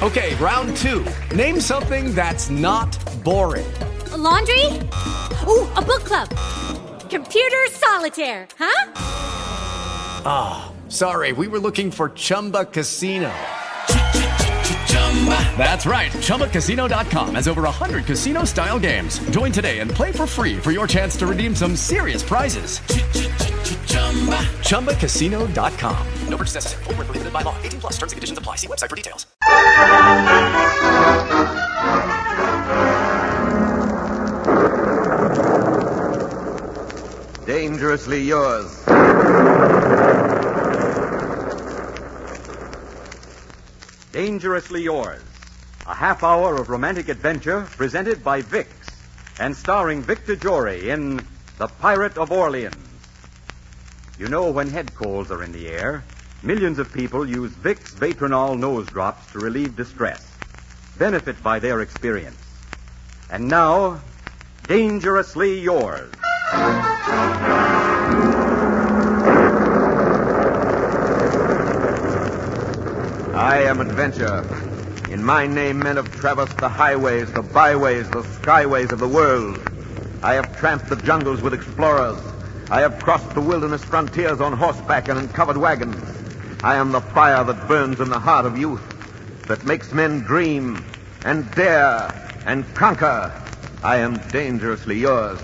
Okay, round 2. Name something that's not boring. A laundry? Ooh, a book club. Computer solitaire, huh? Sorry, we were looking for Chumba Casino. That's right. ChumbaCasino.com has over 100 casino-style games. Join today and play for free for your chance to redeem some serious prizes. ChumbaCasino.com. No purchase necessary. Void where prohibited by law. 18 plus. Terms and conditions apply. See website for details. Dangerously yours. Dangerously Yours, a half hour of romantic adventure presented by Vicks and starring Victor Jory in The Pirate of Orleans. You know, when head colds are in the air, millions of people use Vicks Vatronol nose drops to relieve distress. Benefit by their experience. And now, Dangerously Yours. I am Adventure. In my name, men have traversed the highways, the byways, the skyways of the world. I have tramped the jungles with explorers. I have crossed the wilderness frontiers on horseback and in covered wagons. I am the fire that burns in the heart of youth, that makes men dream and dare and conquer. I am dangerously yours.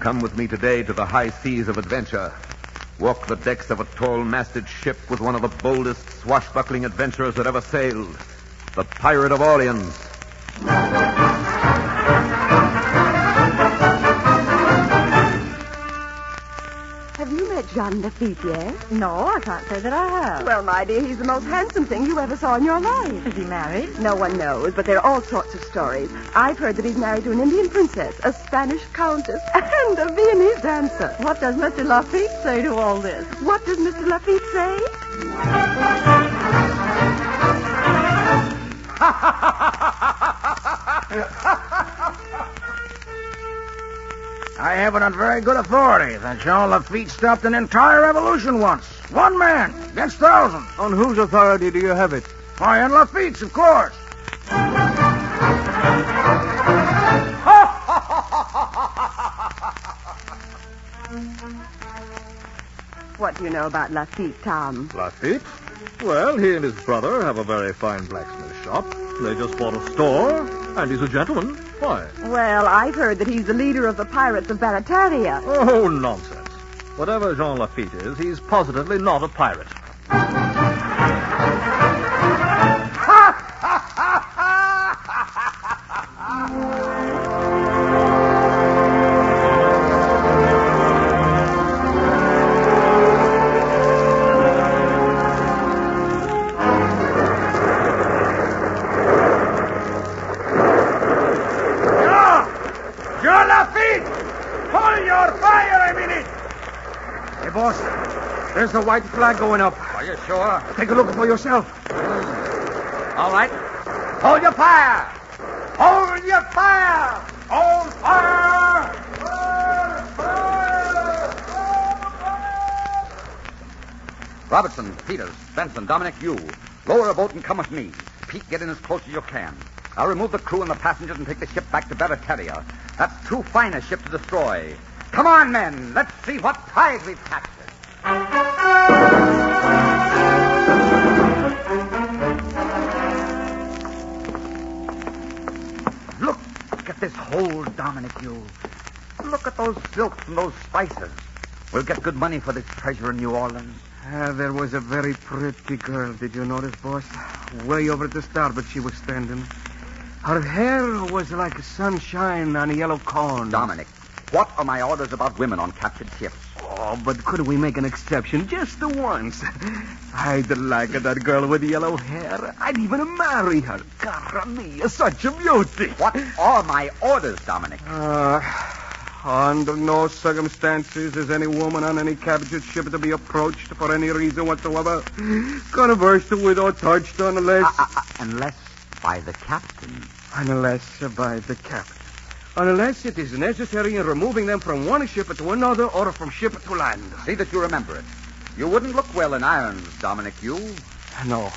Come with me today to the high seas of adventure. Walk the decks of a tall-masted ship with one of the boldest swashbuckling adventurers that ever sailed, the Pirate of Orleans. Have you met Jean Lafitte yet? No, I can't say that I have. Well, my dear, he's the most handsome thing you ever saw in your life. Is he married? No one knows, but there are all sorts of stories. I've heard that he's married to an Indian princess, a Spanish countess, and a Viennese dancer. What does Mr. Lafitte say to all this? What does Mr. Lafitte say? I have it on very good authority that Jean Lafitte stopped an entire revolution once. One man against thousands. On whose authority do you have it? Why, on Lafitte's, of course. What do you know about Lafitte, Tom? Lafitte? Well, he and his brother have a very fine blacksmith shop. They just bought a store, and he's a gentleman. Why? Well, I've heard that he's the leader of the pirates of Barataria. Oh, nonsense. Whatever Jean Lafitte is, he's positively not a pirate. Jean Lafitte! Hold your fire a minute! Hey, boss, there's the white flag going up. Are you sure? Take a look for yourself. All right. Hold your fire! Hold your fire! Hold fire! Robertson, Peters, Benson, Dominic, you. Lower a boat and come with me. Pete, get in as close as you can. I'll remove the crew and the passengers and take the ship back to Barataria. That's too fine a ship to destroy. Come on, men. Let's see what prize we've captured. Look at this hold, Dominic, you. Look at those silks and those spices. We'll get good money for this treasure in New Orleans. There was a very pretty girl. Did you notice, boss? Way over at the starboard she was standing. Her hair was like sunshine on a yellow cone. Dominic, what are my orders about women on captured ships? Oh, but could we make an exception just the once? I'd like that girl with yellow hair. I'd even marry her. Cara mia, such a beauty. What are my orders, Dominic? Under no circumstances is any woman on any captured ship to be approached for any reason whatsoever. Conversed with or touched unless... Unless by the captain. Unless by the captain. Unless it is necessary in removing them from one ship to another or from ship to land. See that you remember it. You wouldn't look well in irons, Dominic, you. No,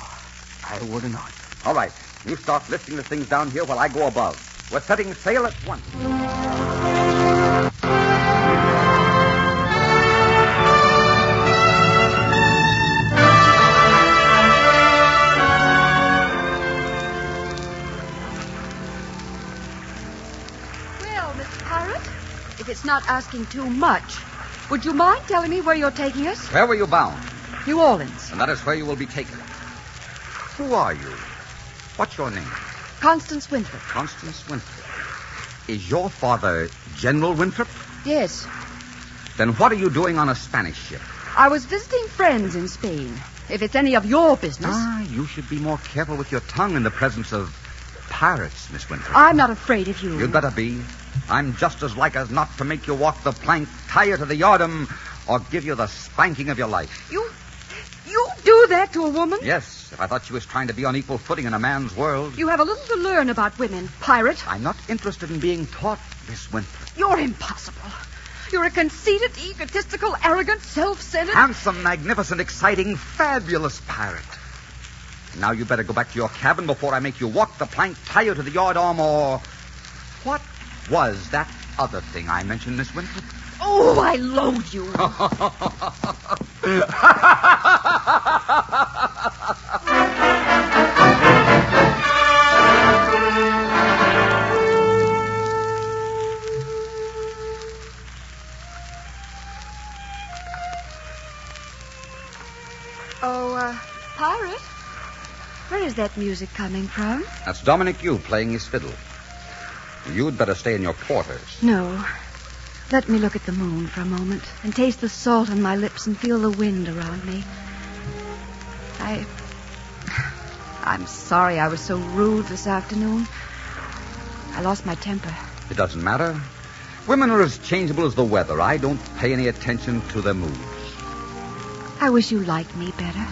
I would not. All right. You start lifting the things down here while I go above. We're setting sail at once. Well, Mr. Pirate, if it's not asking too much, would you mind telling me where you're taking us? Where were you bound? New Orleans. And that is where you will be taken. Who are you? What's your name? Constance Winthrop. Constance Winthrop. Is your father General Winthrop? Yes. Then what are you doing on a Spanish ship? I was visiting friends in Spain. If it's any of your business. You should be more careful with your tongue in the presence of pirates, Miss Winthrop. I'm not afraid of you. You'd better be. I'm just as like as not to make you walk the plank, tie you to the yardarm, or give you the spanking of your life. You do that to a woman? Yes, if I thought she was trying to be on equal footing in a man's world. You have a little to learn about women, pirate. I'm not interested in being taught, Miss Winthrop. You're impossible. You're a conceited, egotistical, arrogant, self-centered... Handsome, magnificent, exciting, fabulous pirate. Now you better go back to your cabin before I make you walk the plank, tie you to the yardarm, or... What was that other thing I mentioned, Miss Winthrop? Oh, I loathe you. Pirate? Where is that music coming from? That's Dominic Yu playing his fiddle. You'd better stay in your quarters. No. Let me look at the moon for a moment and taste the salt on my lips and feel the wind around me. I'm sorry I was so rude this afternoon. I lost my temper. It doesn't matter. Women are as changeable as the weather. I don't pay any attention to their moods. I wish you liked me better.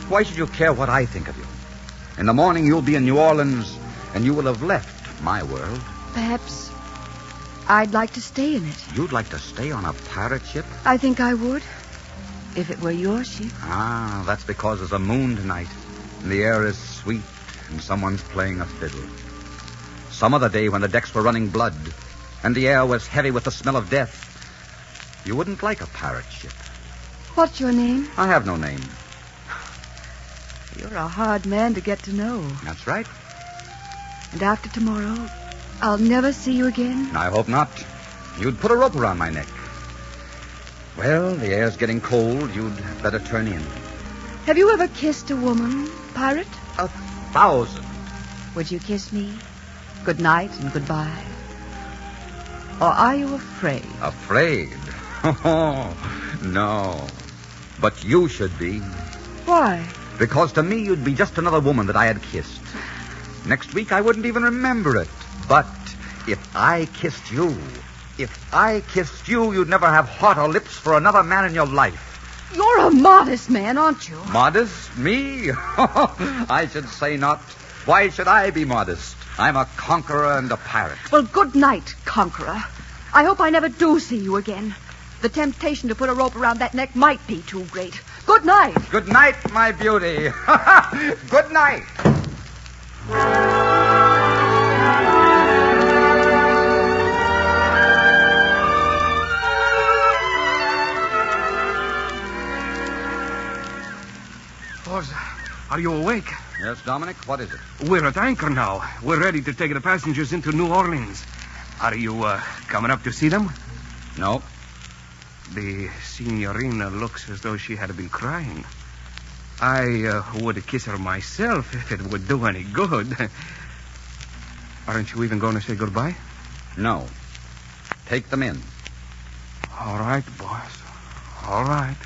Why should you care what I think of you? In the morning, you'll be in New Orleans, and you will have left my world. Perhaps I'd like to stay in it. You'd like to stay on a pirate ship? I think I would, if it were your ship. That's because there's a moon tonight, and the air is sweet, and someone's playing a fiddle. Some other day when the decks were running blood, and the air was heavy with the smell of death, you wouldn't like a pirate ship. What's your name? I have no name. You're a hard man to get to know. That's right. And after tomorrow, I'll never see you again? I hope not. You'd put a rope around my neck. Well, the air's getting cold. You'd better turn in. Have you ever kissed a woman, pirate? 1,000. Would you kiss me? Good night and goodbye. Or are you afraid? Afraid? Oh, no. But you should be. Why? Because to me, you'd be just another woman that I had kissed. Next week, I wouldn't even remember it. But if I kissed you, you'd never have heart or lips for another man in your life. You're a modest man, aren't you? Modest? Me? I should say not. Why should I be modest? I'm a conqueror and a pirate. Well, good night, conqueror. I hope I never do see you again. The temptation to put a rope around that neck might be too great. Good night. Good night, my beauty. Good night. Are you awake? Yes, Dominic, what is it? We're at anchor now. We're ready to take the passengers into New Orleans. Are you coming up to see them? No. The signorina looks as though she had been crying. I would kiss her myself if it would do any good. Aren't you even going to say goodbye? No. Take them in. All right, boss. All right.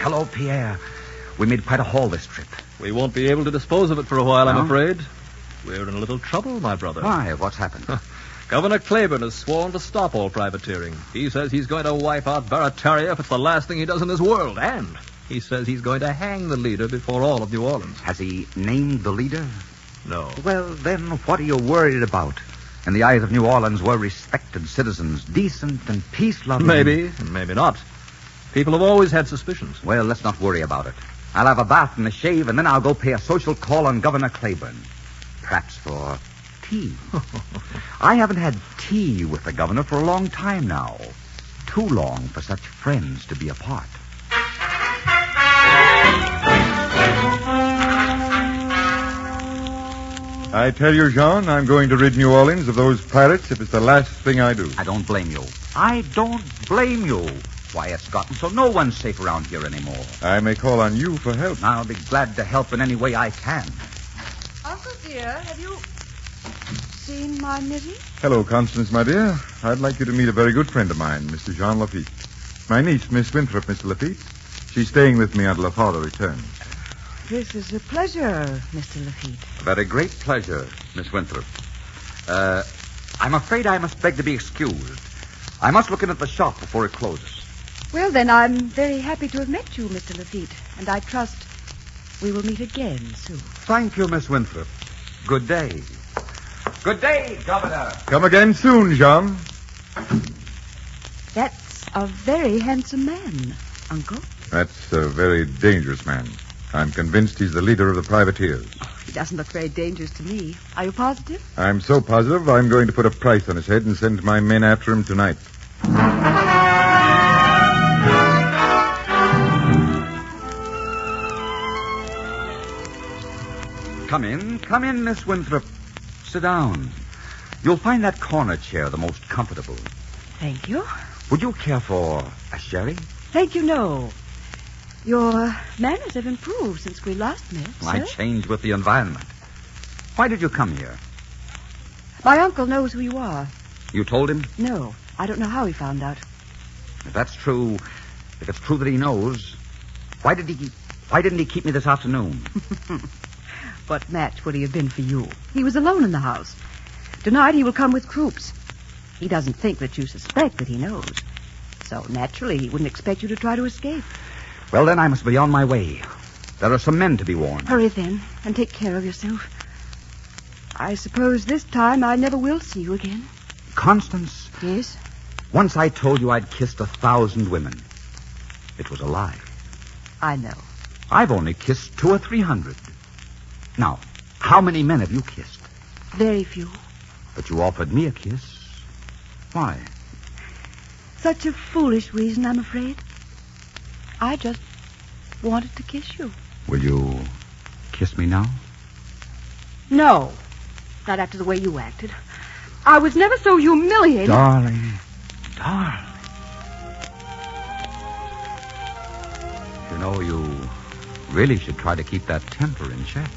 Hello, Pierre. We made quite a haul this trip. We won't be able to dispose of it for a while, I'm afraid. We're in a little trouble, my brother. Why? What's happened? Governor Claiborne has sworn to stop all privateering. He says he's going to wipe out Barataria if it's the last thing he does in this world. And He says he's going to hang the leader before all of New Orleans. Has he named the leader? No. Well, then, what are you worried about? In the eyes of New Orleans, we're respected citizens, decent and peace-loving. Maybe, and maybe not. People have always had suspicions. Well, let's not worry about it. I'll have a bath and a shave, and then I'll go pay a social call on Governor Claiborne. Perhaps for tea. I haven't had tea with the governor for a long time now. Too long for such friends to be apart. I tell you, Jean, I'm going to rid New Orleans of those pirates if it's the last thing I do. I don't blame you. I don't blame you. Why, it's gotten so no one's safe around here anymore. I may call on you for help. I'll be glad to help in any way I can. Uncle dear, have you seen my Mittie? Hello, Constance, my dear. I'd like you to meet a very good friend of mine, Mr. Jean Lafitte. My niece, Miss Winthrop, Mr. Lafitte. She's staying with me until her father returns. This is a pleasure, Mr. Lafitte. A very great pleasure, Miss Winthrop. I'm afraid I must beg to be excused. I must look in at the shop before it closes. Well, then, I'm very happy to have met you, Mr. Lafitte, and I trust we will meet again soon. Thank you, Miss Winthrop. Good day. Good day, Governor. Come again soon, Jean. That's a very handsome man, Uncle. That's a very dangerous man. I'm convinced he's the leader of the privateers. He doesn't look very dangerous to me. Are you positive? I'm so positive I'm going to put a price on his head and send my men after him tonight. Come in, Miss Winthrop. Sit down. You'll find that corner chair the most comfortable. Thank you. Would you care for a sherry? Thank you, no. Your manners have improved since we last met, sir. I changed with the environment. Why did you come here? My uncle knows who you are. You told him? No, I don't know how he found out. If that's true, if it's true that he knows, why didn't he keep me this afternoon? What match would he have been for you? He was alone in the house. Tonight he will come with troops. He doesn't think that you suspect that he knows. So naturally he wouldn't expect you to try to escape. Well, then I must be on my way. There are some men to be warned. Hurry then, and take care of yourself. I suppose this time I never will see you again. Constance? Yes? Once I told you I'd kissed 1,000 women. It was a lie. I know. I've only kissed 200 or 300. Now, how many men have you kissed? Very few. But you offered me a kiss. Why? Such a foolish reason, I'm afraid. I just wanted to kiss you. Will you kiss me now? No. Not after the way you acted. I was never so humiliated. Darling. You know, you really should try to keep that temper in check.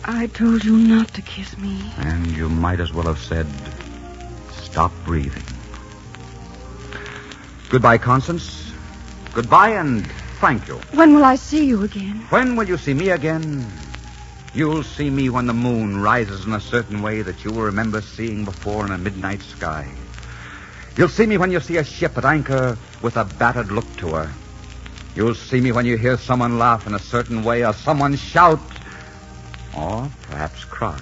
I told you not to kiss me. And you might as well have said, stop breathing. Goodbye, Constance. Goodbye and thank you. When will I see you again? When will you see me again? You'll see me when the moon rises in a certain way that you will remember seeing before in a midnight sky. You'll see me when you see a ship at anchor with a battered look to her. You'll see me when you hear someone laugh in a certain way or someone shout or perhaps cry.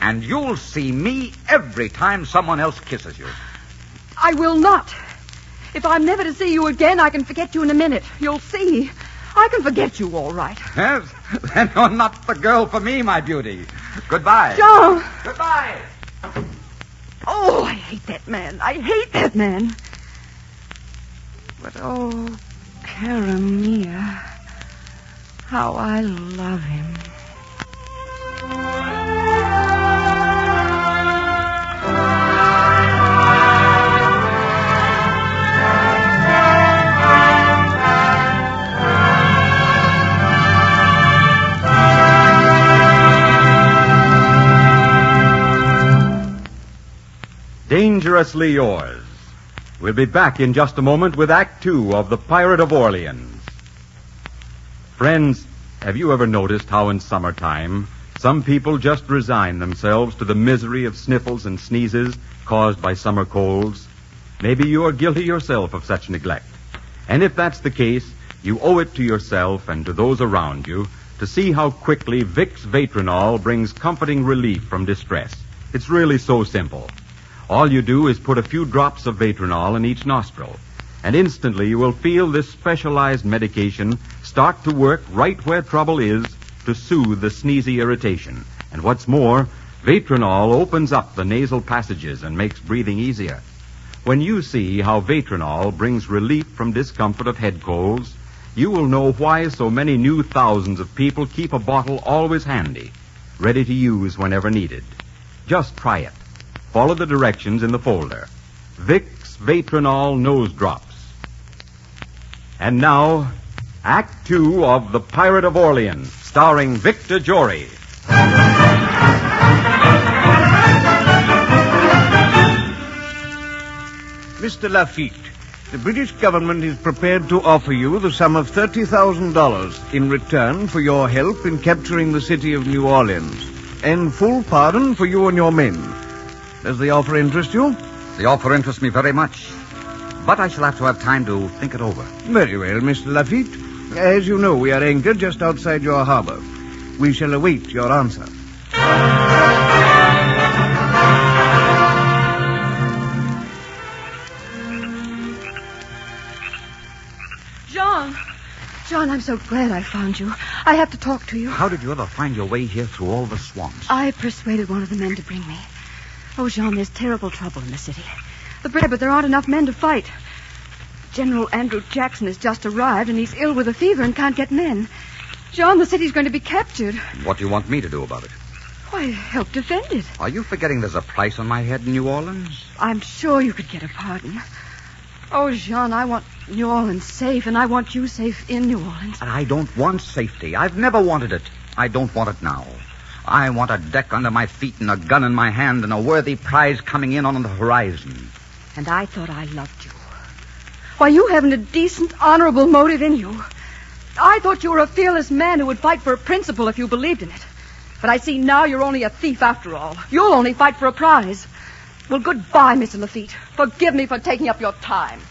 And you'll see me every time someone else kisses you. I will not. If I'm never to see you again, I can forget you in a minute. You'll see. I can forget you all right. Yes? Then you're not the girl for me, my beauty. Goodbye. John! Goodbye. Oh, I hate that man. I hate that man. But, oh, Caramia, how I love him. Dangerously Yours. We'll be back in just a moment with Act 2 of The Pirate of Orleans. Friends, have you ever noticed how in summertime some people just resign themselves to the misery of sniffles and sneezes caused by summer colds? Maybe you are guilty yourself of such neglect. And if that's the case, you owe it to yourself and to those around you to see how quickly Vicks Vatronol brings comforting relief from distress. It's really so simple. All you do is put a few drops of Vatronol in each nostril, and instantly you will feel this specialized medication start to work right where trouble is to soothe the sneezy irritation. And what's more, Vatronol opens up the nasal passages and makes breathing easier. When you see how Vatronol brings relief from discomfort of head colds, you will know why so many new thousands of people keep a bottle always handy, ready to use whenever needed. Just try it. Follow the directions in the folder. Vicks Vatronol Nose Drops. And now, Act 2 of The Pirate of Orleans, starring Victor Jory. Mr. Lafitte, the British government is prepared to offer you the sum of $30,000 in return for your help in capturing the city of New Orleans, and full pardon for you and your men. Does the offer interest you? The offer interests me very much, but I shall have to have time to think it over. Very well, Mr. Lafitte. As you know, we are anchored just outside your harbor. We shall await your answer. John, I'm so glad I found you. I have to talk to you. How did you ever find your way here through all the swamps? I persuaded one of the men to bring me. Oh, Jean, there's terrible trouble in the city. But there aren't enough men to fight. General Andrew Jackson has just arrived, and he's ill with a fever and can't get men. John, the city's going to be captured. What do you want me to do about it? Why, help defend it. Are you forgetting there's a price on my head in New Orleans? I'm sure you could get a pardon. Oh, Jean, I want New Orleans safe, and I want you safe in New Orleans. And I don't want safety. I've never wanted it. I don't want it now. I want a deck under my feet and a gun in my hand and a worthy prize coming in on the horizon. And I thought I loved you. Why, you haven't a decent, honorable motive in you. I thought you were a fearless man who would fight for a principle if you believed in it. But I see now you're only a thief after all. You'll only fight for a prize. Well, goodbye, Mr. Lafitte. Forgive me for taking up your time.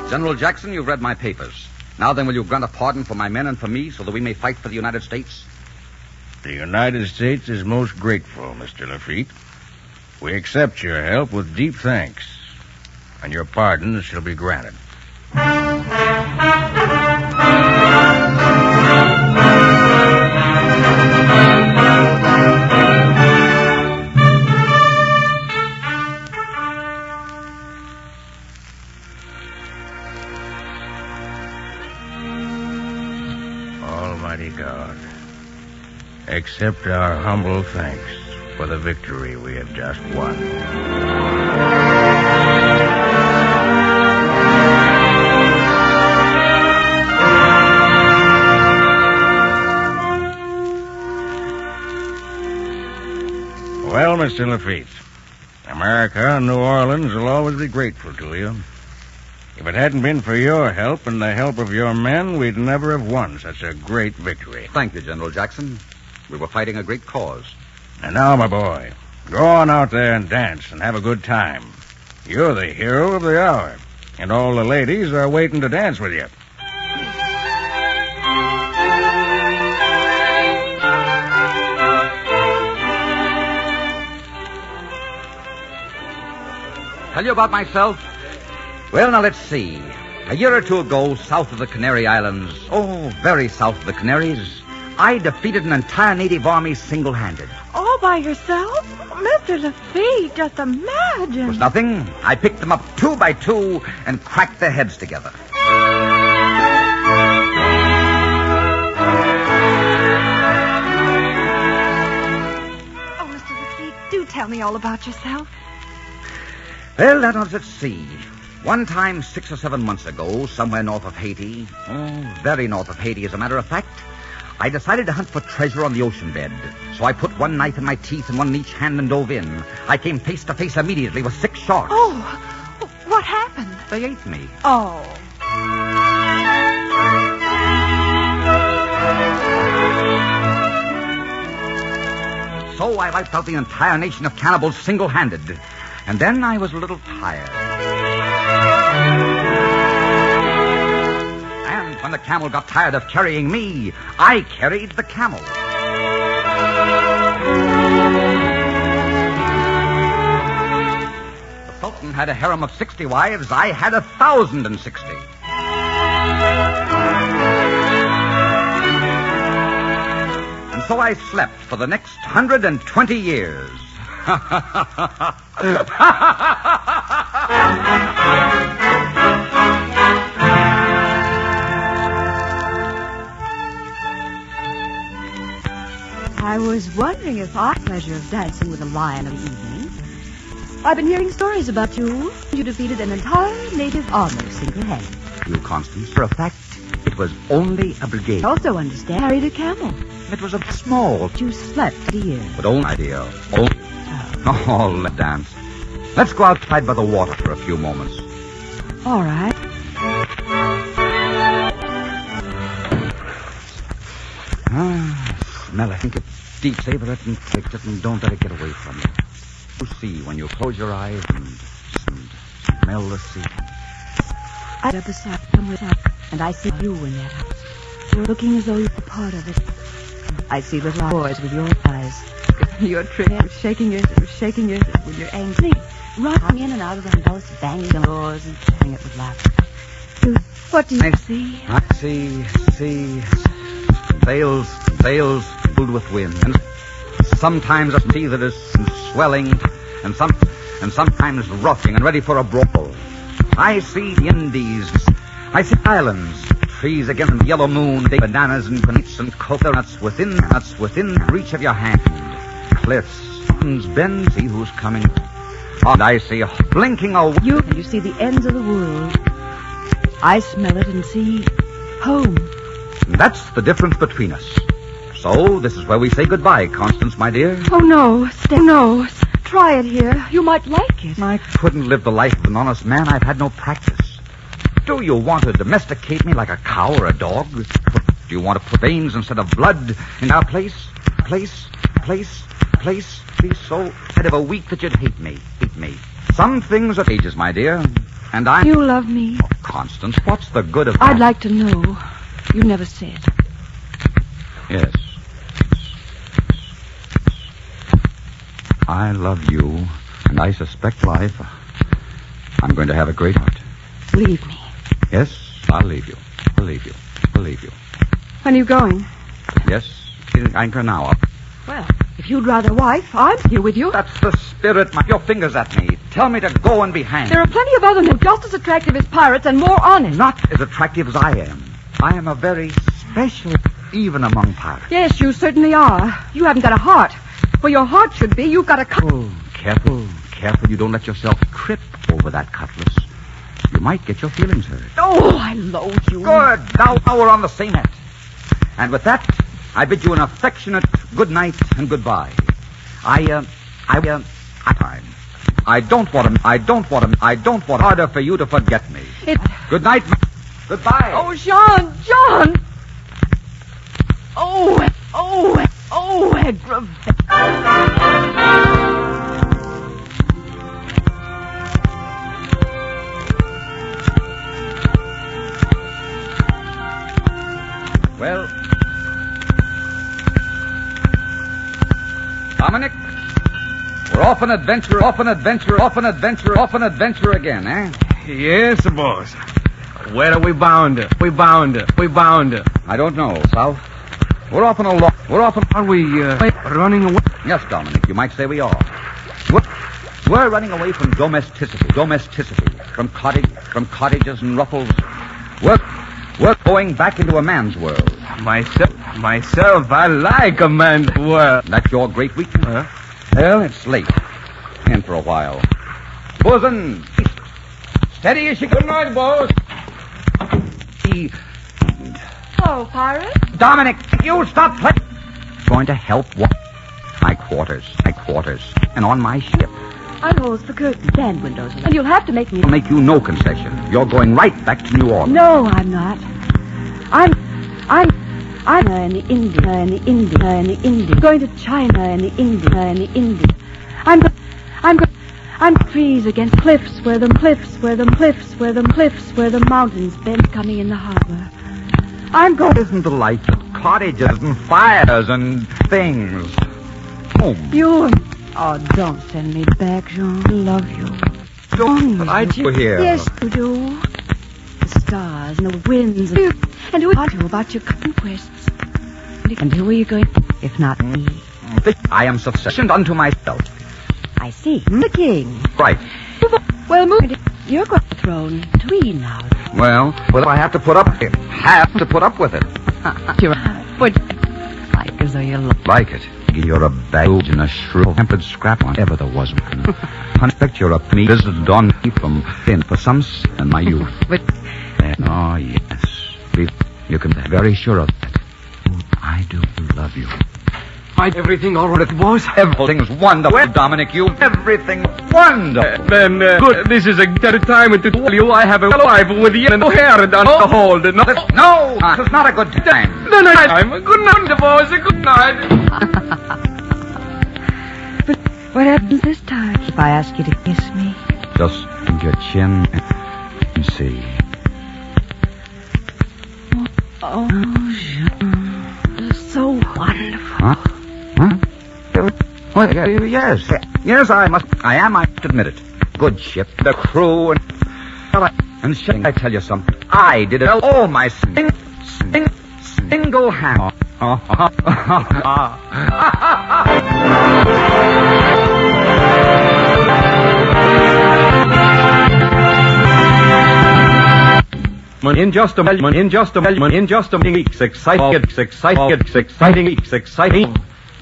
General Jackson, you've read my papers. Now then, will you grant a pardon for my men and for me so that we may fight for the United States? The United States is most grateful, Mr. Lafitte. We accept your help with deep thanks, and your pardon shall be granted. Almighty God, accept our humble thanks for the victory we have just won. Well, Mr. Lafitte, America and New Orleans will always be grateful to you. If it hadn't been for your help and the help of your men, we'd never have won such a great victory. Thank you, General Jackson. We were fighting a great cause. And now, my boy, go on out there and dance and have a good time. You're the hero of the hour, and all the ladies are waiting to dance with you. Tell you about myself? Well, now let's see. A year or two ago, south of the Canary Islands, very south of the Canaries, I defeated an entire native army single-handed. All by yourself? Mr. Lafitte, just imagine. It was nothing. I picked them up 2 by 2 and cracked their heads together. Oh, Mr. Lafitte, do tell me all about yourself. Well, now let's see. One time, 6 or 7 months ago, somewhere north of Haiti, very north of Haiti, as a matter of fact, I decided to hunt for treasure on the ocean bed. So I put one knife in my teeth and one in each hand and dove in. I came face to face immediately with 6 sharks. Oh, what happened? They ate me. Oh. So I wiped out the entire nation of cannibals single-handed. And then I was a little tired. And when the camel got tired of carrying me, I carried the camel. The Sultan had a harem of 60 wives. I had 1,060. And so I slept for the next 120 years. I was wondering if I had the pleasure of dancing with a lion of the evening. I've been hearing stories about you. You defeated an entire native army single-handed. You, Constance, for a fact, it was only a brigade. I also understand carried a camel. It was a small... You slept for a year. But only, my dear. Oh, let's dance. Let's go outside by the water for a few moments. All right. Smell it. Think it deep, savor it, and taste it, and don't let it get away from you. You see when you close your eyes and smell the sea. I got the sap somewhere, and I see you in that house. You're looking as though you're a part of it. I see little boys with your eyes. You're shaking your head when you're angry. Running in and out of the house, banging the doors and tearing it with laughter. What do you see? I see sails filled with wind. And sometimes a sea that is swelling, and sometimes rocking and ready for a brawl. I see the Indies. I see islands, trees against the yellow moon, bananas and nuts and coconuts within reach of your hand. Cliffs, mountains bend, see who's coming. And I see blinking away. You see the ends of the world. I smell it and see home. And that's the difference between us. So, this is where we say goodbye, Constance, my dear. Oh, no. No. Try it here. You might like it. I couldn't live the life of an honest man. I've had no practice. Do you want to domesticate me like a cow or a dog? Do you want to put veins instead of blood in our place? Be so head of a week that you'd hate me. Some things are ages, my dear. And I... You love me. Oh, Constance, what's the good of that? I'd like to know. You never said. Yes. I love you, and I suspect life. I'm going to have a great heart. Leave me. Yes, I'll leave you. When are you going? Yes, in anchor now. Well, if you'd rather wife, I'm here with you. That's the spirit. Your fingers at me. Tell me to go and be hanged. There are plenty of other men just as attractive as pirates and more honest. Not as attractive as I am. I am a very special, even among pirates. Yes, you certainly are. You haven't got a heart. Where your heart should be, you've got a Oh, careful. You don't let yourself trip over that cutlass. You might get your feelings hurt. Oh, I loathe you. Good. Now we're on the same net. And with that, I bid you an affectionate good night and goodbye. I don't want harder for you to forget me. Good night. Goodbye. Oh, John. Oh, aggravate. Well, Dominic, we're off an adventure again, eh? Yes, boss. Where are we bound? I don't know, South. Are we running away? Yes, Dominic, you might say we are. We're running away from domesticity, from cottages and ruffles. We're going back into a man's world. Myself, I like a man's world. That's your great weakness? Huh? Well, it's late. In for a while. Bosun! Steady as you go. Good night, boss. Hello, pirate. Dominic, you stop playing. Going to help what? My quarters. And on my ship. I'm holes for curtains and windows, and you'll have to make me... I'll make you no concession. You're going right back to New Orleans. No, I'm not. I'm in the India. Going to China and the India. I'm trees against cliffs where the mountains bend coming in the harbor. I'm going. Isn't the light of cottages and fires and things? Home. You. Oh, don't send me back, Jean. I love you. Don't. But I do here. Yes, you do. The stars and the winds and who are you about your conquests? And who are you going? If not me. I am sufficient unto myself. I see. The king. Right. Well, move. You're going to the throne between now. Well, I have to put up with it. You're but like as though you like it. You're a bag and a shrill-tempered scrap whatever there was. I expect you're a me visited on me from thin for some in my youth. But oh yes, you can be very sure of that. I do love you. Everything all right, boys? Everything's wonderful, Dominic. Everything's wonderful. Then, good. This is a good time to tell you I have a wife with you and no hair down the hold. No, it's not a good time. No, time. Good night, boys. Good night. But what happens this time if I ask you to kiss me? Just bend your chin and see. Oh, Jean. So wonderful. Huh? Well, yes, I must admit it. Good ship, the crew, and shall I tell you something? I did it all my single hand. In just a weeks, exciting.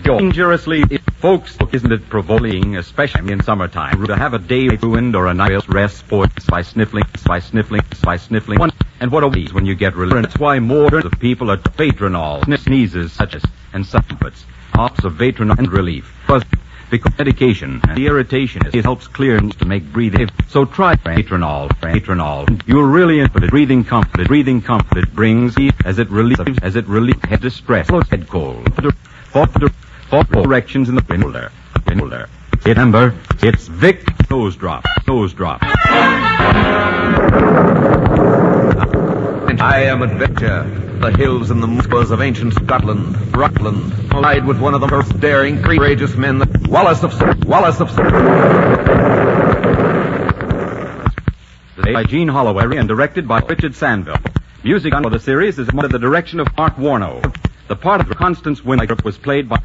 Dangerously, folks, isn't it provoking, especially in summertime, to have a day ruined or a night's rest spoiled by sniffling. And what a waste when you get relief. That's why more of people are Vetronol, sneezes, such as, and supplements, hops of Vetronol and relief. Because medication and the irritation helps clear to make breathing. So try Vetronol. You'll really enjoy it. Breathing comfort it brings as it relieves head distress, head cold. For corrections in the window. Remember, it's Vic Nose Drop. I am Adventure. The hills and the moors of ancient Scotland, Rutland, allied with one of the most daring, courageous men, Wallace of By Gene Holloway and directed by Richard Sandville. Music for the series is under the direction of Mark Warno. The part of Constance Winnick was played by.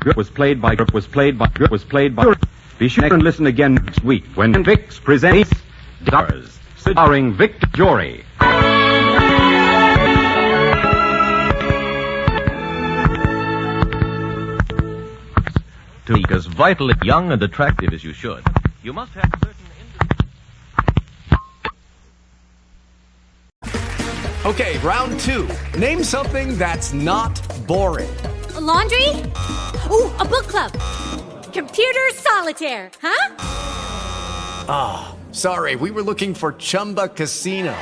Be sure and listen again next week when Vix presents Stars, starring Vic Jory. To be as vitally young and attractive as you should, you must have certain. Okay, round 2. Name something that's not boring. A laundry? Ooh, a book club. Computer solitaire, huh? Ah, sorry, we were looking for Chumba Casino.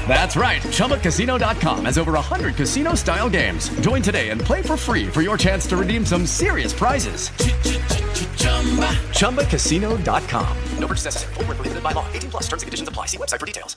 That's right. ChumbaCasino.com has over 100 casino-style games. Join today and play for free for your chance to redeem some serious prizes. ChumbaCasino.com. No purchase necessary. Void where prohibited by law. 18+. Terms and conditions apply. See website for details.